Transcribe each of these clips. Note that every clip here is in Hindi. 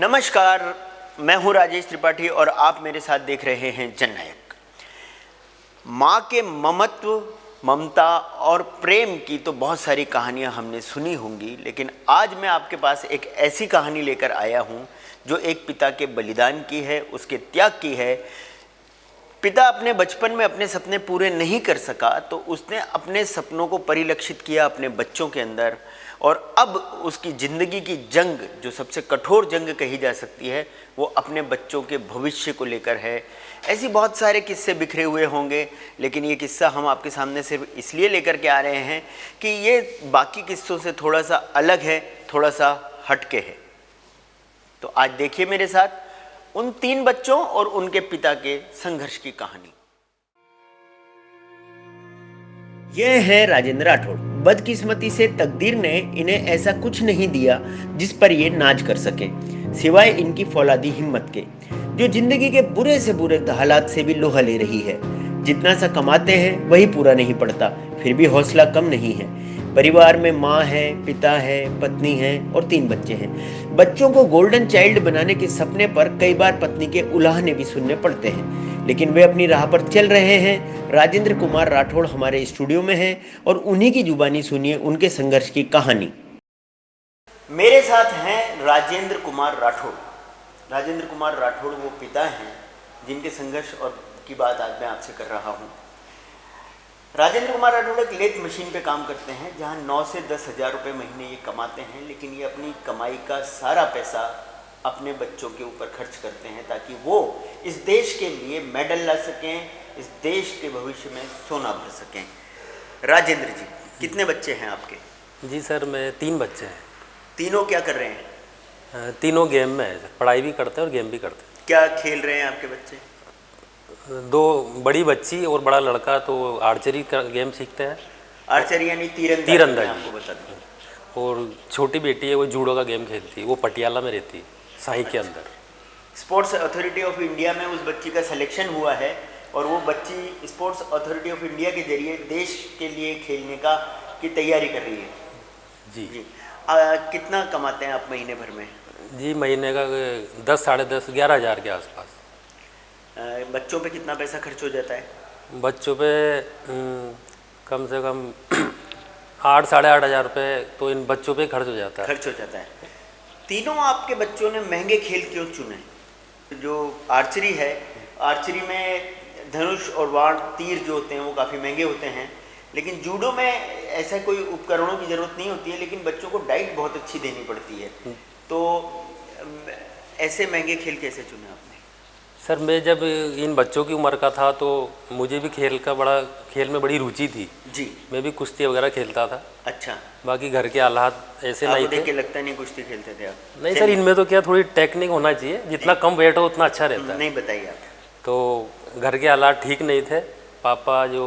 नमस्कार, मैं हूं राजेश त्रिपाठी और आप मेरे साथ देख रहे हैं जननायक। माँ के ममत्व, ममता और प्रेम की तो बहुत सारी कहानियां हमने सुनी होंगी, लेकिन आज मैं आपके पास एक ऐसी कहानी लेकर आया हूं जो एक पिता के बलिदान की है, उसके त्याग की है। पिता अपने बचपन में अपने सपने पूरे नहीं कर सका तो उसने अपने सपनों को परिलक्षित किया अपने बच्चों के अंदर, और अब उसकी ज़िंदगी की जंग, जो सबसे कठोर जंग कही जा सकती है, वो अपने बच्चों के भविष्य को लेकर है। ऐसी बहुत सारे किस्से बिखरे हुए होंगे, लेकिन ये किस्सा हम आपके सामने सिर्फ इसलिए लेकर के आ रहे हैं कि ये बाकी किस्सों से थोड़ा सा अलग है, थोड़ा सा हटके है। तो आज देखिए मेरे साथ उन 3 बच्चों और उनके पिता के संघर्ष की कहानी। यह है राजेंद्र राठौड़। बदकिस्मती से तकदीर ने इन्हें ऐसा कुछ नहीं दिया जिस पर ये नाज कर सके, सिवाय इनकी फौलादी हिम्मत के, जो जिंदगी के बुरे से बुरे हालात से भी लोहा ले रही है। जितना सा कमाते हैं वही पूरा नहीं पड़ता, फिर भी हौसला कम नहीं है। परिवार में माँ है, पिता है, पत्नी है और 3 बच्चे हैं। बच्चों को गोल्डन चाइल्ड बनाने के सपने पर कई बार पत्नी के उलाहने भी सुनने पड़ते हैं, लेकिन वे अपनी राह पर चल रहे हैं। राजेंद्र कुमार राठौड़ हमारे स्टूडियो में हैं और उन्हीं की जुबानी सुनिए उनके संघर्ष की कहानी। मेरे साथ हैं राजेंद्र कुमार राठौड़। राजेंद्र कुमार राठौड़ वो पिता हैं जिनके संघर्ष और की बात आज मैं आपसे कर रहा हूँ। राजेंद्र कुमार राठौड़ एक लेथ मशीन पे काम करते हैं, जहाँ 9 से 10 हज़ार रुपये महीने ये कमाते हैं, लेकिन ये अपनी कमाई का सारा पैसा अपने बच्चों के ऊपर खर्च करते हैं ताकि वो इस देश के लिए मेडल ला सकें, इस देश के भविष्य में सोना भर सकें। राजेंद्र जी, कितने बच्चे हैं आपके? जी सर, मैं 3 बच्चे हैं। तीनों क्या कर रहे हैं? तीनों गेम में है, पढ़ाई भी करते हैं और गेम भी करते हैं। क्या खेल रहे हैं आपके बच्चे? 2 बड़ी बच्ची और बड़ा लड़का तो आर्चरी का गेम सीखते हैं। आर्चरी यानी तीरंदाजी आपको बता दूं। और छोटी बेटी है वो जूडो का गेम खेलती है, वो पटियाला में रहती है, साई के अंदर। स्पोर्ट्स अथॉरिटी ऑफ इंडिया में उस बच्ची का सिलेक्शन हुआ है और वो बच्ची स्पोर्ट्स अथॉरिटी ऑफ इंडिया के जरिए देश के लिए खेलने की तैयारी कर रही है। जी। कितना कमाते हैं आप महीने भर में? जी, महीने का 10, साढ़े 10, 11 हज़ार के आसपास। बच्चों पे कितना पैसा खर्च हो जाता है? बच्चों पे कम से कम 8, साढ़े 8 हज़ार रुपये तो इन बच्चों पे खर्च हो जाता है। तीनों आपके बच्चों ने महंगे खेल क्यों चुने? जो आर्चरी है, आर्चरी में धनुष और बाण, तीर जो होते हैं वो काफ़ी महंगे होते हैं, लेकिन जूडो में ऐसा कोई उपकरणों की ज़रूरत नहीं होती है, लेकिन बच्चों को डाइट बहुत अच्छी देनी पड़ती है। तो ऐसे महंगे खेल कैसे चुने आपने? सर, मैं जब इन बच्चों की उम्र का था तो मुझे भी खेल में बड़ी रुचि थी। जी। मैं भी कुश्ती वगैरह खेलता था। अच्छा। बाकी घर के हालात ऐसे नहीं थे। देख के लगता नहीं कुश्ती खेलते थे आप? नहीं सर, इनमें तो क्या थोड़ी टेक्निक होना चाहिए, जितना कम वेट हो उतना अच्छा रहता है। नहीं, बताइए आप। तो घर के हालात ठीक नहीं थे। पापा जो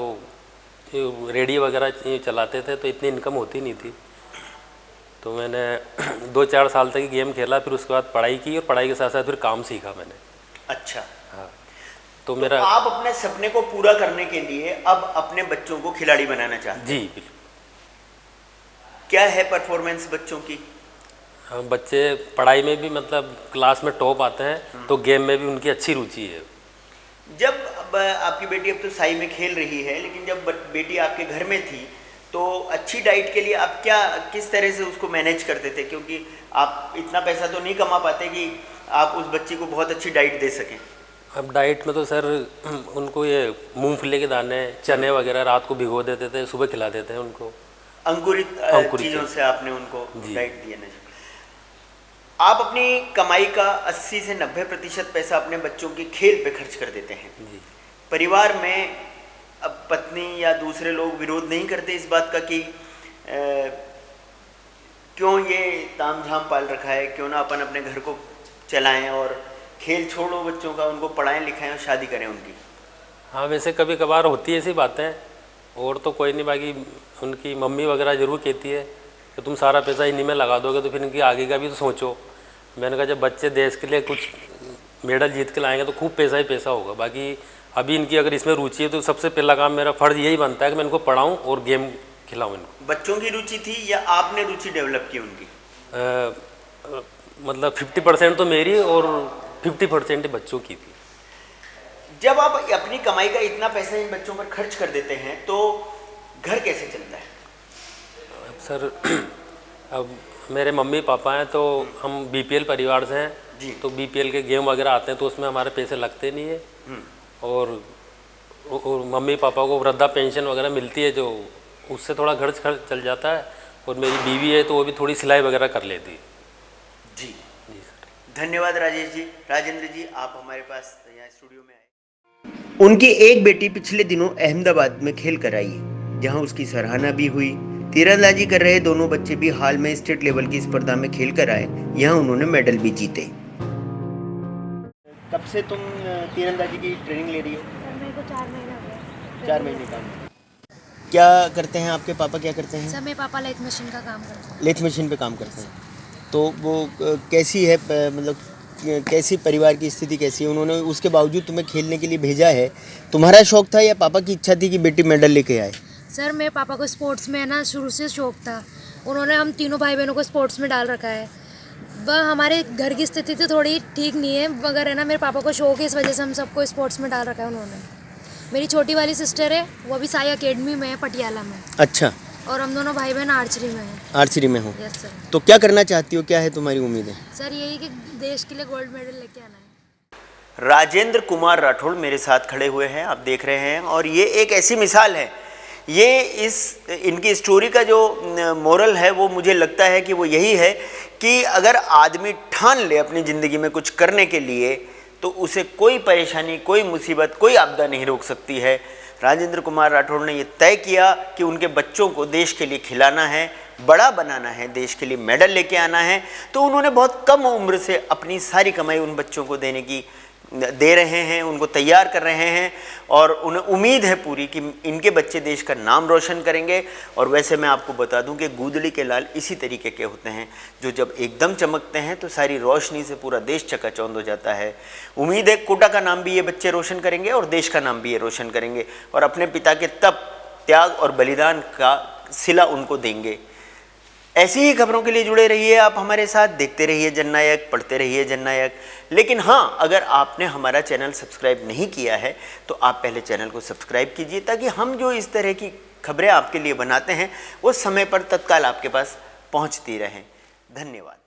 रेडियो वगैरह चलाते थे तो इतनी इनकम होती नहीं थी। तो मैंने 2-4 साल तक गेम खेला, फिर उसके बाद पढ़ाई की और पढ़ाई के साथ साथ फिर काम सीखा मैंने। अच्छा। हाँ। तो मेरा आप अपने सपने को पूरा करने के लिए अब अपने बच्चों को खिलाड़ी बनाना चाहते हैं? जी बिल्कुल। क्या है परफॉर्मेंस बच्चों की? बच्चे पढ़ाई में भी मतलब क्लास में टॉप आते हैं, तो गेम में भी उनकी अच्छी रुचि है। जब अब आपकी बेटी अब तो साई में खेल रही है, लेकिन जब बेटी आपके घर में थी तो अच्छी डाइट के लिए आप किस तरह से उसको मैनेज करते थे? क्योंकि आप इतना पैसा तो नहीं कमा पाते कि आप उस बच्ची को बहुत अच्छी डाइट दे सकें। अब डाइट में तो सर उनको ये मूंगफली के दाने, चने वगैरह रात को भिगो देते थे, सुबह खिला देते हैं उनको। अंकुरित चीज़ों से आपने उनको डाइट दिया ना? आप अपनी कमाई का 80 से 90% पैसा अपने बच्चों के खेल पे खर्च कर देते हैं। जी। परिवार में अब पत्नी या दूसरे लोग विरोध नहीं करते इस बात का कि क्यों ये तामझाम पाल रखा है, क्यों ना अपन अपने घर को चलाएं और खेल छोड़ो बच्चों का, उनको पढ़ाएं लिखाएं और शादी करें उनकी? हाँ, वैसे कभी कभार होती है ऐसी बातें, और तो कोई नहीं। बाकी उनकी मम्मी वगैरह ज़रूर कहती है कि तुम सारा पैसा इन्हीं में लगा दोगे तो फिर इनकी आगे का भी तो सोचो। मैंने कहा जब बच्चे देश के लिए कुछ मेडल जीत के लाएंगे तो खूब पैसा ही पैसा होगा। बाकी अभी इनकी अगर इसमें रुचि है तो सबसे पहला काम मेरा फ़र्ज़ यही बनता है कि मैं इनको पढ़ाऊँ और गेम खिलाऊँ इनको। बच्चों की रुचि थी या आपने रुचि डेवलप की उनकी? मतलब 50% तो मेरी और 50% बच्चों की थी। जब आप अपनी कमाई का इतना पैसा इन बच्चों पर खर्च कर देते हैं तो घर कैसे चलता है? अब सर अब मेरे मम्मी पापा हैं तो हम बीपीएल परिवार से हैं जी। तो बीपीएल के गेम वगैरह आते हैं तो उसमें हमारे पैसे लगते नहीं है। और मम्मी पापा को वृद्धा पेंशन वगैरह मिलती है जो उससे थोड़ा खर्च चल जाता है। और मेरी बीवी है तो वो भी थोड़ी सिलाई वगैरह कर लेती है। जी जी सर। धन्यवाद राजेश जी। राजेंद्र जी, आप हमारे पास यहाँ स्टूडियो में आए। उनकी एक बेटी पिछले दिनों अहमदाबाद में खेल कर आई है, जहां उसकी सराहना भी हुई। तीरंदाजी कर रहे दोनों बच्चे भी हाल में स्टेट लेवल की स्पर्धा में खेल कर आए। यहाँ उन्होंने मेडल भी जीते। कब से तुम तीरंदाजी की ट्रेनिंग ले रही हो? मेरे को 4 महीना हो गया। 4 महीने का। क्या करते हैं आपके पापा, क्या करते हैं? सर मेरे पापा लेथ मशीन का काम करते हैं। लेथ मशीन पे काम करते हैं। तो वो कैसी है, मतलब कैसी परिवार की स्थिति कैसी है? उन्होंने उसके बावजूद तुम्हें खेलने के लिए भेजा है। तुम्हारा शौक था या पापा की इच्छा थी कि बेटी मेडल लेके आए? सर मेरे पापा को स्पोर्ट्स में है ना शुरू से शौक था। उन्होंने हम तीनों भाई बहनों को स्पोर्ट्स में डाल रखा है। वह हमारे घर की स्थिति तो थोड़ी ठीक नहीं है मगर है ना मेरे पापा को शौक है, इस वजह से हम सबको स्पोर्ट्स में डाल रखा है उन्होंने। मेरी छोटी वाली सिस्टर है, वो अभी साई अकेडमी में है पटियाला में। अच्छा। और हम दोनों भाई बहन आर्चरी में हैं। आर्चरी में हो? Yes sir. तो क्या करना चाहती हो, क्या है तुम्हारी उम्मीदें? सर यही कि देश के लिए गोल्ड मेडल लेके आना है। राजेंद्र कुमार राठौड़ मेरे साथ खड़े हुए हैं, आप देख रहे हैं। और ये एक ऐसी मिसाल है, ये इनकी स्टोरी का जो मोरल है वो मुझे लगता है कि वो यही है कि अगर आदमी ठान ले अपनी ज़िंदगी में कुछ करने के लिए तो उसे कोई परेशानी, कोई मुसीबत, कोई आपदा नहीं रोक सकती है। राजेंद्र कुमार राठौड़ ने ये तय किया कि उनके बच्चों को देश के लिए खिलाना है, बड़ा बनाना है, देश के लिए मेडल लेके आना है। तो उन्होंने बहुत कम उम्र से अपनी सारी कमाई उन बच्चों को दे रहे हैं, उनको तैयार कर रहे हैं। और उन्हें उम्मीद है पूरी कि इनके बच्चे देश का नाम रोशन करेंगे। और वैसे मैं आपको बता दूं कि गूदड़ी के लाल इसी तरीके के होते हैं, जो जब एकदम चमकते हैं तो सारी रोशनी से पूरा देश चकाचौंध हो जाता है। उम्मीद है कोटा का नाम भी ये बच्चे रोशन करेंगे और देश का नाम भी ये रोशन करेंगे और अपने पिता के तप, त्याग और बलिदान का सिला उनको देंगे। ऐसी ही खबरों के लिए जुड़े रहिए आप हमारे साथ, देखते रहिए जननायक, पढ़ते रहिए जननायक। लेकिन हाँ, अगर आपने हमारा चैनल सब्सक्राइब नहीं किया है तो आप पहले चैनल को सब्सक्राइब कीजिए, ताकि हम जो इस तरह की खबरें आपके लिए बनाते हैं वो समय पर तत्काल आपके पास पहुंचती रहें। धन्यवाद।